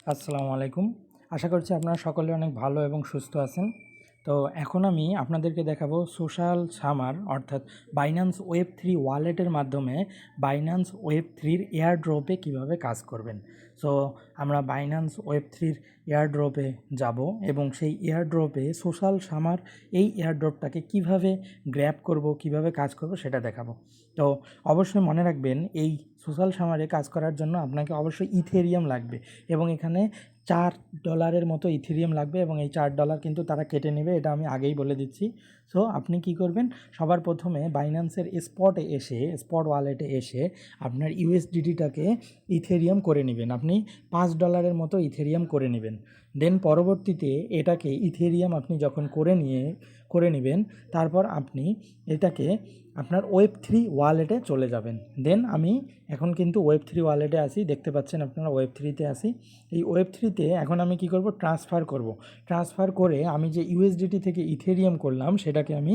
আসসালামু আলাইকুম। আশা করছি আপনারা সকলে অনেক ভালো এবং সুস্থ আছেন। তো এখন আমি আপনাদেরকে দেখাবো সোশ্যাল সামার অর্থাৎ বাইন্যান্স ওয়েব 3 ওয়ালেটের মাধ্যমে বাইন্যান্স ওয়েব 3-র এয়ারড্রপে কীভাবে কাজ করবেন। সো আমরা বাইন্যান্স ওয়েব 3-র এয়ারড্রপে যাব এবং সেই এয়ারড্রপে সোশ্যাল সামার এই এয়ারড্রপটাকে কীভাবে গ্র্যাব করব, কীভাবে কাজ করব সেটা দেখাবো। তো অবশ্যই মনে রাখবেন, এই সোশ্যাল সামারে কাজ করার জন্য আপনাকে অবশ্যই ইথেরিয়াম লাগবে এবং এখানে $4 মতো ইথেরিয়াম লাগবে এবং এই $4 কিন্তু তারা কেটে নেবে, এটা আমি আগেই বলে দিচ্ছি। সো আপনি কি করবেন, সবার প্রথমে বাইন্যান্সের স্পট ওয়ালেটে এসে আপনার ইউএসডিটিটাকে ইথেরিয়াম করে নেবেন। আপনি $5 মতো ইথেরিয়াম করে নেবেন। দেন পরবর্তীতে এটাকে ইথেরিয়াম আপনি যখন করে নেবেন, তারপর আপনি এটাকে আপনার ওয়েব 3 ওয়ালেটে চলে যাবেন। দেন আমি এখন কিন্তু ওয়েব 3 ওয়ালেটে আসি, দেখতে পাচ্ছেন আপনারা ওয়েব 3-তে আসি। এই ওয়েব 3-তে এখন আমি কি করব, ট্রান্সফার করে আমি যে ইউএসডিটি থেকে ইথেরিয়াম করলাম সেটাকে আমি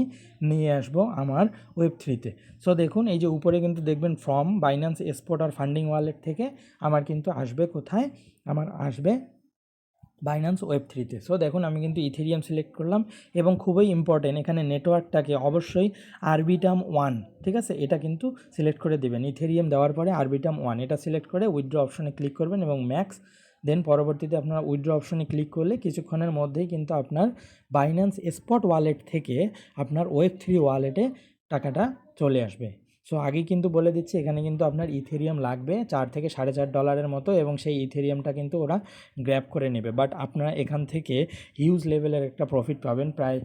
নিয়ে আসব আমার ওয়েব 3-তে। সো দেখুন, এই যে উপরে কিন্তু দেখবেন ফ্রম বাইন্যান্স এক্সপোর্ট আর ফান্ডিং ওয়ালেট থেকে আমার কিন্তু আসবে কোথায়, আমার আসবে বাইন্যান্স ওয়েব 3-তে। সো দেখুন, আমি কিন্তু ইথেরিয়াম সিলেক্ট করলাম এবং খুবই ইম্পর্টেন্ট, এখানে নেটওয়ার্কটাকে অবশ্যই আরবিটাম 1, ঠিক আছে, এটা কিন্তু সিলেক্ট করে দেবেন। ইথেরিয়াম দেওয়ার পরে আরবিটাম 1 এটা সিলেক্ট করে উইথড্র অপশনে ক্লিক করবেন এবং ম্যাক্স। দেন পরবর্তীতে আপনার উইথড্র অপশনে ক্লিক করলে কিছুক্ষণের মধ্যেই কিন্তু আপনার বাইন্যান্স স্পট ওয়ালেট থেকে আপনার ওয়েব 3 ওয়ালেটে টাকাটা চলে আসবে। সো আগেই কিন্তু বলে দিচ্ছি, এখানে কিন্তু আপনার ইথেরিয়াম লাগবে $4 থেকে $4.5 মতো এবং সেই ইথেরিয়ামটা কিন্তু ওরা গ্র্যাব করে নেবে। বাট আপনারা এখান থেকে হিউজ লেভেলের একটা প্রফিট পাবেন, প্রায়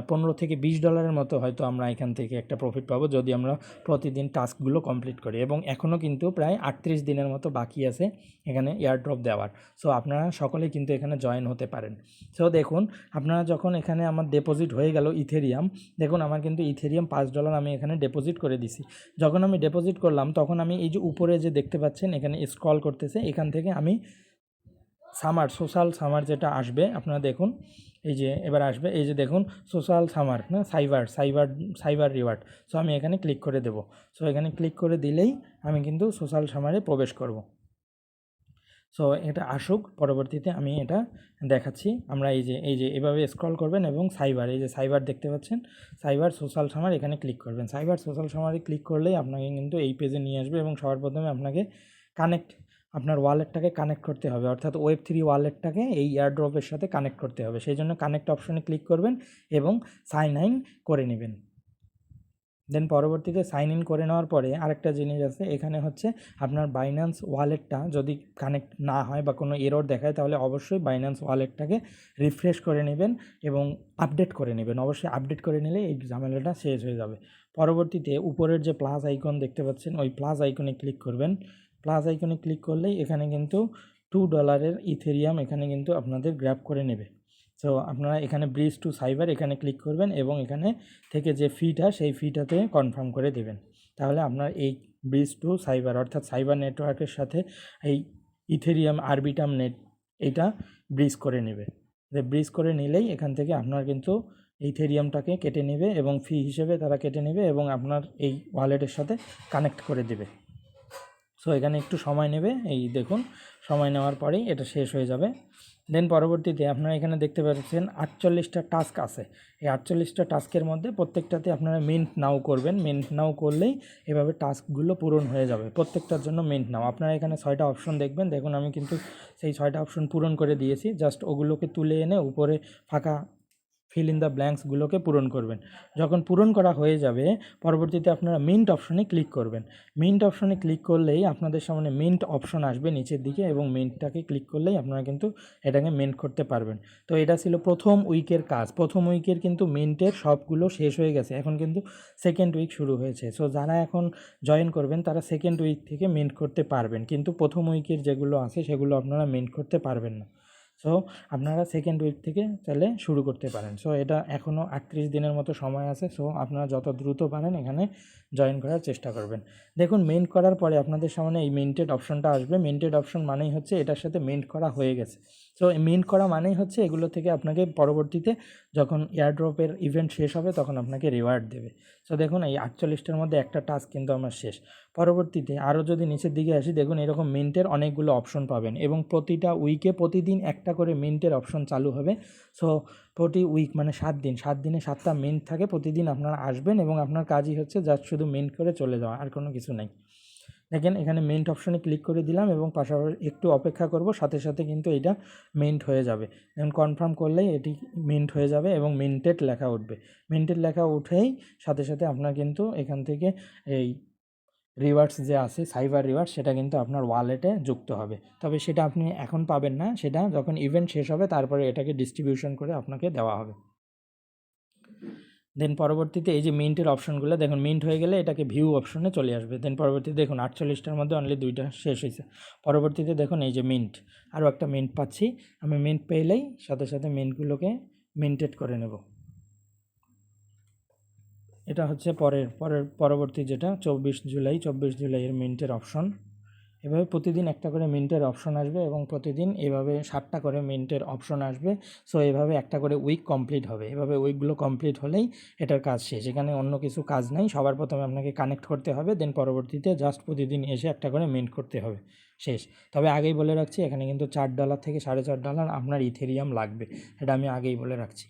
$15 থেকে $20 মতো হয়তো আমরা এখান থেকে একটা প্রফিট পাবো যদি আমরা প্রতিদিন টাস্কগুলো কমপ্লিট করি। এবং এখনও কিন্তু প্রায় 38 দিনের মতো বাকি আছে এখানে এয়ারড্রপ দেওয়ার। সো আপনারা সকলেই কিন্তু এখানে জয়েন হতে পারেন। সো দেখুন, আপনারা যখন এখানে আমার ডিপোজিট হয়ে গেল ইথেরিয়াম, দেখুন আমার কিন্তু ইথেরিয়াম $5 আমি এখানে ডিপোজিট করে দিছি। যখন আমি ডিপোজিট করলাম তখন আমি এই যে উপরে যে দেখতে পাচ্ছেন এখানে স্ক্রল করতেছে, এখান থেকে আমি সোশ্যাল সামার যেটা আসবে আপনারা দেখুন, এই যে এবার আসবে, এই যে দেখুন সোশ্যাল সামার না, সাইবার রিওয়ার্ড। সো আমি এখানে ক্লিক করে দেব। সো এখানে ক্লিক করে দিলেই আমি কিন্তু সোশ্যাল সামারে প্রবেশ করব। সো এটা আসুক, পরবর্তীতে আমি এটা দেখাচ্ছি। আমরা এই যে এভাবে স্ক্রল করবেন এবং এই যে সাইবার দেখতে পাচ্ছেন, সাইবার সোশ্যাল সামার এখানে ক্লিক করবেন। সাইবার সোশ্যাল সামারে ক্লিক করলেই আপনাকে কিন্তু এই পেজে নিয়ে আসবে এবং সবার প্রথমে আপনাকে আপনার ওয়ালেটটাকে কানেক্ট করতে হবে, অর্থাৎ ওয়েব 3 ওয়ালেটটাকে এই এয়ারড্রপের সাথে কানেক্ট করতে হবে। সেই জন্য কানেক্ট অপশনে ক্লিক করবেন এবং সাইন ইন করে নেবেন। দেন পরবর্তীতে সাইন ইন করে নেওয়ার পরে আরেকটা জিনিস আছে, এখানে হচ্ছে আপনার বাইন্যান্স ওয়ালেটটা যদি কানেক্ট না হয় বা কোনো এরর দেখায় তাহলে অবশ্যই বাইন্যান্স ওয়ালেটটাকে রিফ্রেশ করে নেবেন এবং আপডেট করে নেবেন। অবশ্যই আপডেট করে নিলে এই ঝামেলাটা শেষ হয়ে যাবে। পরবর্তীতে উপরের যে প্লাস আইকন দেখতে পাচ্ছেন, ওই প্লাস আইকনে ক্লিক করবেন। প্লাস আইকনে ক্লিক করলেই এখানে কিন্তু $2 ইথেরিয়াম এখানে কিন্তু আপনাদের গ্র্যাব করে নেবে। সো আপনারা এখানে ব্রিজ টু সাইবার এখানে ক্লিক করবেন এবং এখানে থেকে যে ফিটা সেই ফিটাতে কনফার্ম করে দেবেন। তাহলে আপনার এই ব্রিজ টু সাইবার অর্থাৎ সাইবার নেটওয়ার্কের সাথে এই ইথেরিয়াম আরবিটাম এইটা ব্রিজ করে নেবে। ব্রিজ করে নিলেই এখান থেকে আপনার কিন্তু ইথেরিয়ামটাকে কেটে নেবে এবং ফি হিসেবে তারা কেটে নেবে এবং আপনার এই ওয়ালেটের সাথে কানেক্ট করে দেবে। সো এখানে একটু সময় নেবে, এই দেখুন সময় নেওয়ার পরেই এটা শেষ হয়ে যাবে। দেন পরবর্তীতে আপনারা এখানে দেখতে পাচ্ছেন 48টা টাস্ক আছে। এই 48টা টাস্কের মধ্যে প্রত্যেকটাতে আপনারা মিন্ট নাও করবেন। মিন্ট নাও করলেই এভাবে টাস্কগুলো পূরণ হয়ে যাবে। প্রত্যেকটার জন্য মিন্ট নাও। আপনারা এখানে 6টা অপশন দেখবেন, দেখুন আমি কিন্তু সেই 6টা অপশন পূরণ করে দিয়েছি। জাস্ট ওগুলোকে তুলে এনে উপরে ফাঁকা ফিল ইন দ্য ব্ল্যাঙ্কসগুলোকে পূরণ করবেন। যখন পূরণ করা হয়ে যাবে পরবর্তীতে আপনারা মিন্ট অপশনে ক্লিক করবেন। মিন্ট অপশনে ক্লিক করলেই আপনাদের সামনে মিন্ট অপশন আসবে নিচের দিকে এবং মিন্টটাকে ক্লিক করলেই আপনারা কিন্তু এটাকে মিন্ট করতে পারবেন। তো এটা ছিল প্রথম উইকের কাজ। প্রথম উইকের কিন্তু মিন্টের সবগুলো শেষ হয়ে গেছে, এখন কিন্তু সেকেন্ড উইক শুরু হয়েছে। সো যারা এখন জয়েন করবেন তারা সেকেন্ড উইক থেকে মিন্ট করতে পারবেন, কিন্তু প্রথম উইকের যেগুলো আছে সেগুলো আপনারা মিন্ট করতে পারবেন না। সো আপনারা সেকেন্ড উইক থেকে তাহলে শুরু করতে পারেন। সো এটা এখনও 38 দিনের মতো সময় আছে। সো আপনারা যত দ্রুত পারেন এখানে জয়েন করার চেষ্টা করবেন। দেখুন মিন্ট করার পরে আপনাদের সামনে এই মিন্টেড অপশনটা আসবে। মিন্টেড অপশন মানেই হচ্ছে এটার সাথে মিন্ট করা হয়ে গেছে। সো মিন্ট করা মানেই হচ্ছে এগুলো থেকে আপনাকে পরবর্তীতে যখন এয়ারড্রপের ইভেন্ট শেষ হবে তখন আপনাকে রিওয়ার্ড দেবে। সো দেখুন এই 48টার মধ্যে একটা টাস্ক কিন্তু আমার শেষ। পরবর্তীতে আরও যদি নিচের দিকে আসি, দেখুন এরকম মিন্টের অনেকগুলো অপশন পাবেন এবং প্রতিটা উইকে প্রতিদিন একটা করে মিন্টের অপশন চালু হবে। সো প্রতি উইক মানে 7 দিন, 7 দিনে 7টা মিন্ট থাকে, প্রতিদিন আপনারা আসবেন এবং আপনার কাজই হচ্ছে জাস্ট শুধু মিন্ট করে চলে যাওয়া, আর কোনো কিছু নেই। দেখেন এখানে মিন্ট অপশনে ক্লিক করে দিলাম এবং পাশাপাশি একটু অপেক্ষা করব, সাথে সাথে কিন্তু এটা মিন্ট হয়ে যাবে। দেন কনফার্ম করলেই এটি মিন্ট হয়ে যাবে এবং মিন্টেড লেখা উঠবে। মিন্টেড লেখা উঠেই সাথে সাথে আপনার কিন্তু এখান থেকে এই রিওয়ার্ডস যে আছে সাইবার রিওয়ার্ডস, সেটা কিন্তু আপনার ওয়ালেটে যুক্ত হবে। তবে সেটা আপনি এখন পাবেন না, সেটা যখন ইভেন্ট শেষ হবে তারপরে এটাকে ডিস্ট্রিবিউশন করে আপনাকে দেওয়া হবে। দেন পরবর্তীতে এই যে মিন্টের অপশনগুলো দেখুন, মিন্ট হয়ে গেলে এটাকে ভিউ অপশনে চলে আসবে। দেন পরবর্তীতে দেখুন 48টার মধ্যে অনলি 2টা শেষ হয়েছে। পরবর্তীতে দেখুন এই যে মিন্ট, আরও একটা মিন্ট পাচ্ছি। আমি মিন্ট পেলেই সাথে সাথে মিন্টগুলোকে মিন্টেড করে নেব। এটা হচ্ছে পরবর্তী যেটা 24 জুলাইয়ের মিন্টের অপশন। এভাবে প্রতিদিন একটা করে মিন্টের অপশন আসবে এবং প্রতিদিন এভাবে 7টা করে মিন্টের অপশন আসবে। সো এভাবে একটা করে উইক কমপ্লিট হবে। এভাবে উইকগুলো কমপ্লিট হলেই এটার কাজ শেষ। এখানে অন্য কিছু কাজ নেই। সবার প্রথমে আপনাকে কানেক্ট করতে হবে, দেন পরবর্তীতে জাস্ট প্রতিদিন এসে একটা করে মিন্ট করতে হবে, শেষ। তবে আগেই বলে রাখছি, এখানে কিন্তু $4 থেকে $4.5 আপনার ইথেরিয়াম লাগবে, এটা আমি আগেই বলে রাখছি।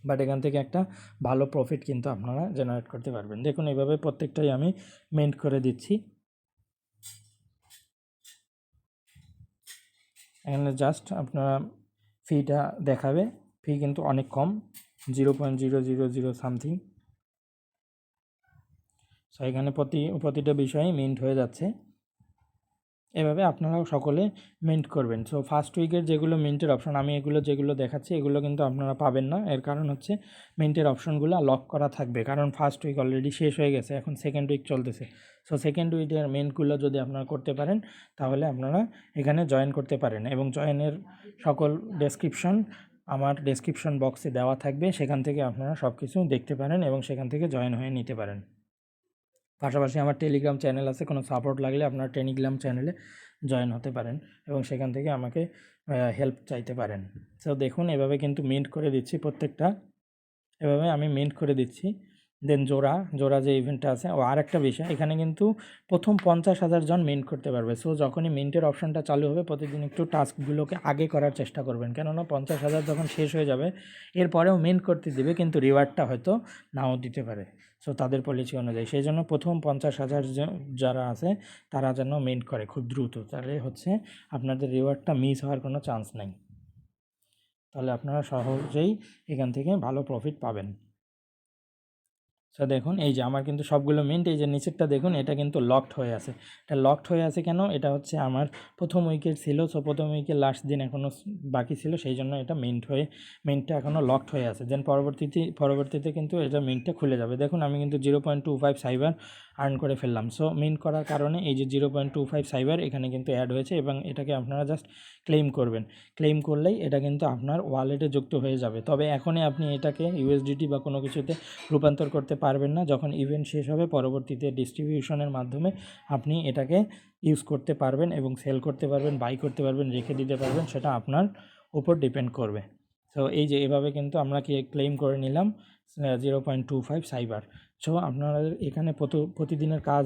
বাট এখান থেকে একটা ভালো প্রফিট কিন্তু আপনারা জেনারেট করতে পারবেন। দেখুন এইভাবে প্রত্যেকটাই আমি মিন্ট করে দিচ্ছি। এখানে জাস্ট আপনারা ফিটা দেখাবে, ফি কিন্তু অনেক কম, 0.000 সামথিং। সো এখানে প্রতিটা বিষয়ে মিন্ট হয়ে যাচ্ছে। এভাবে আপনারাও সকলে মিন্ট করবেন। সো ফার্স্ট উইকের যেগুলো মিন্টের অপশন, আমি এগুলো যেগুলো দেখাচ্ছি এগুলো কিন্তু আপনারা পাবেন না। এর কারণ হচ্ছে মিন্টের অপশনগুলো লক করা থাকবে, কারণ ফার্স্ট উইক অলরেডি শেষ হয়ে গেছে, এখন সেকেন্ড উইক চলতেছে। সো সেকেন্ড উইকের মিন্টগুলো যদি আপনারা করতে পারেন তাহলে আপনারা এখানে জয়েন করতে পারেন এবং জয়েনের সকল ডেসক্রিপশন আমার ডেসক্রিপশন বক্সে দেওয়া থাকবে, সেখান থেকে আপনারা সব কিছু দেখতে পারেন এবং সেখান থেকে জয়েন হয়ে নিতে পারেন। পাশাপাশি আমার টেলিগ্রাম চ্যানেল আছে, কোনো সাপোর্ট লাগলে আপনারা টেলিগ্রাম চ্যানেলে জয়েন হতে পারেন এবং সেখান থেকে আমাকে হেল্প চাইতে পারেন। সো দেখুন এভাবে কিন্তু মিন্ট করে দিচ্ছি প্রত্যেকটা, এভাবে আমি মিন্ট করে দিচ্ছি। দেন জোড়া যে ইভেন্টটা আছে, ও আর একটা বিষয়, এখানে কিন্তু প্রথম 50,000 জন মিন্ট করতে পারবে। সো যখনই মিন্টের অপশনটা চালু হবে প্রতিদিন একটু টাস্কগুলোকে আগে করার চেষ্টা করবেন, কেননা 50,000 যখন শেষ হয়ে যাবে এরপরেও মিন্ট করতে দিবে, কিন্তু রিওয়ার্ডটা হয়তো নাও দিতে পারে। সো তাদের পলিসি অনুযায়ী, সেই জন্য প্রথম 50,000 যারা আছে তারা যেন মিন্ট করে খুব দ্রুত, তাহলে হচ্ছে আপনাদের রিওয়ার্ডটা মিস হওয়ার কোনো চান্স নেই। তাহলে আপনারা সহজেই এখান থেকে ভালো প্রফিট পাবেন। সো দেখুন এই যে আমার কিন্তু সবগুলো মিন্ট, এই যে নিচেরটা দেখুন এটা কিন্তু লকড হয়ে আছে। এটা লকড হয়ে আছে কেন? এটা হচ্ছে আমার প্রথম উইকের ছিল। সো প্রথম উইকের লাস্ট দিন এখনও বাকি ছিল, সেই জন্য এটা মিন্টটা এখনও লকড হয়ে আছে। দেন পরবর্তীতে কিন্তু এটা মিন্টটা খুলে যাবে। দেখুন আমি কিন্তু 0.25 সাইবার আর্ন করে ফেললাম। সো মিন্ট করার কারণে এই যে 0.25 সাইবার এখানে কিন্তু অ্যাড হয়েছে এবং এটাকে আপনারা জাস্ট ক্লেম করবেন। ক্লেম করলেই এটা কিন্তু আপনার ওয়ালেটে যুক্ত হয়ে যাবে। তবে এখনই আপনি এটাকে ইউএসডিটি বা কোনো কিছুতে রূপান্তর করতে পারবেন না। যখন ইভেন্ট শেষ হবে পরবর্তীতে ডিস্ট্রিবিউশনের মাধ্যমে আপনি এটাকে ইউজ করতে পারবেন এবং সেল করতে পারবেন, বাই করতে পারবেন, রেখে দিতে পারবেন, সেটা আপনার উপর ডিপেন্ড করবে। তো এই যে এভাবে কিন্তু আমরা ক্লেম করে নিলাম 0.25 সাইবার। সো আপনাদের এখানে প্রতিদিনের কাজ